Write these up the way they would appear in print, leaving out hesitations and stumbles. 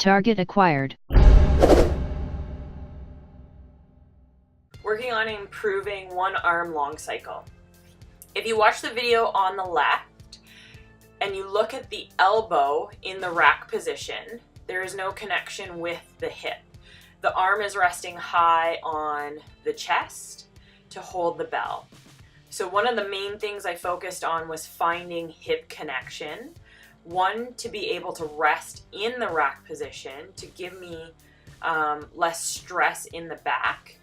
Target acquired. Working on improving one-arm long cycle. If you watch the video on the left and you look at the elbow in the rack position, there is no connection with the hip. The arm is resting high on the chest to hold the bell. So one of the main things I focused on was finding hip connection. One, to be able to rest in the rack position to give me less stress in the back,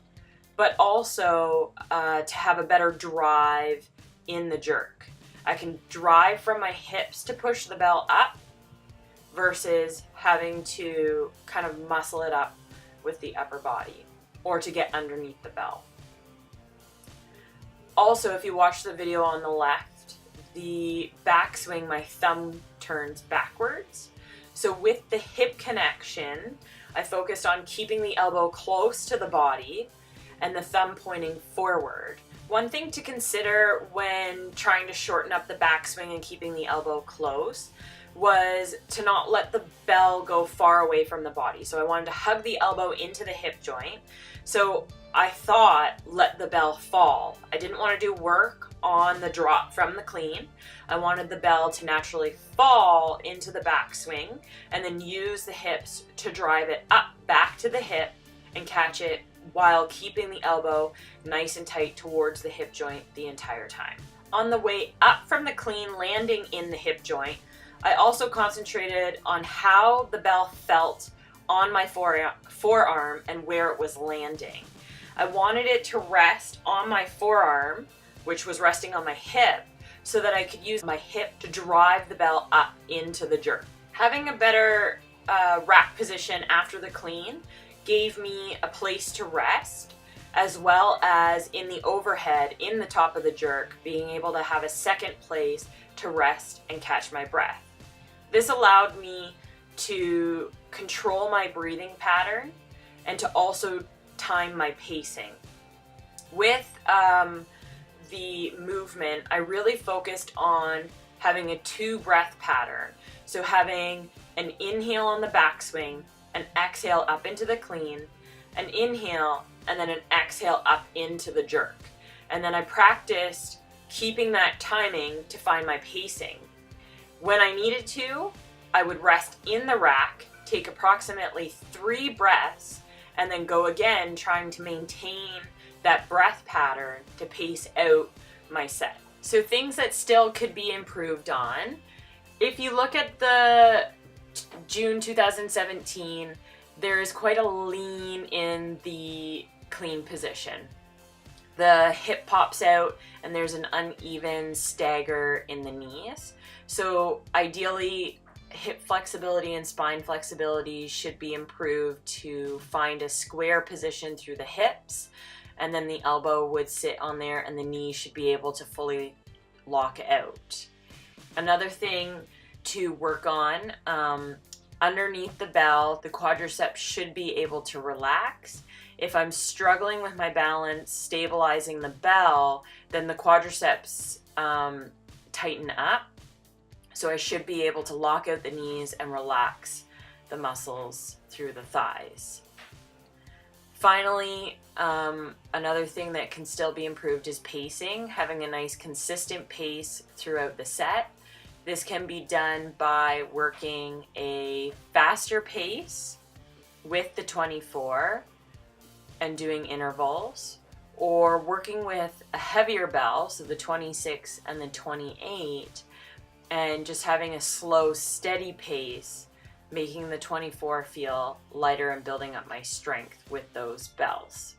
but also to have a better drive in the jerk. I can drive from my hips to push the bell up versus having to kind of muscle it up with the upper body or to get underneath the bell. Also, if you watch the video on the left, the backswing, my thumb turns backwards. So with the hip connection, I focused on keeping the elbow close to the body and the thumb pointing forward. One thing to consider when trying to shorten up the backswing and keeping the elbow close was to not let the bell go far away from the body. So I wanted to hug the elbow into the hip joint. So I thought, let the bell fall. I didn't want to do work on the drop from the clean. I wanted the bell to naturally fall into the backswing and then use the hips to drive it up back to the hip and catch it while keeping the elbow nice and tight towards the hip joint the entire time. On the way up from the clean, landing in the hip joint, I also concentrated on how the bell felt on my forearm and where it was landing. I wanted it to rest on my forearm, which was resting on my hip, so that I could use my hip to drive the bell up into the jerk. Having a better rack position after the clean gave me a place to rest, as well as in the overhead, in the top of the jerk, being able to have a second place to rest and catch my breath. This allowed me to control my breathing pattern and to also time my pacing. With the movement, I really focused on having a 2-breath pattern. So having an inhale on the backswing, an exhale up into the clean, an inhale, and then an exhale up into the jerk. And then I practiced keeping that timing to find my pacing. When I needed to, I would rest in the rack, take approximately 3 breaths, and then go again, trying to maintain that breath pattern to pace out my set. So things that still could be improved on. If you look at the June 2017, there is quite a lean in the clean position. The hip pops out and there's an uneven stagger in the knees. So ideally, hip flexibility and spine flexibility should be improved to find a square position through the hips, and then the elbow would sit on there and the knee should be able to fully lock out. Another thing to work on, underneath the bell, the quadriceps should be able to relax. If I'm struggling with my balance, stabilizing the bell, then the quadriceps tighten up. So I should be able to lock out the knees and relax the muscles through the thighs. Finally, another thing that can still be improved is pacing, having a nice consistent pace throughout the set. This can be done by working a faster pace with the 24 and doing intervals, or working with a heavier bell, so the 26 and the 28, and just having a slow, steady pace, making the 24 feel lighter and building up my strength with those bells.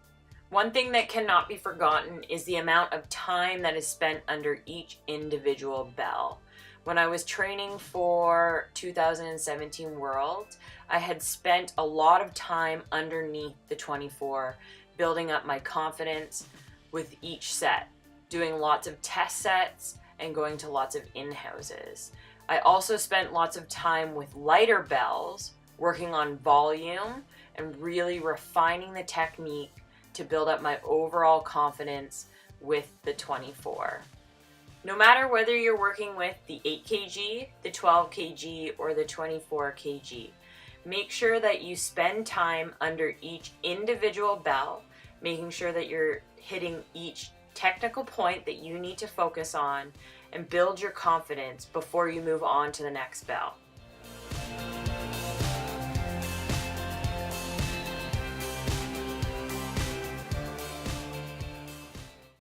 One thing that cannot be forgotten is the amount of time that is spent under each individual bell. When I was training for 2017 World, I had spent a lot of time underneath the 24, building up my confidence with each set, doing lots of test sets and going to lots of in-houses. I also spent lots of time with lighter bells, working on volume and really refining the technique to build up my overall confidence with the 24. No matter whether you're working with the 8 kg, the 12 kg, or the 24 kg, Make sure that you spend time under each individual bell, making sure that you're hitting each technical point that you need to focus on, and build your confidence before you move on to the next bell.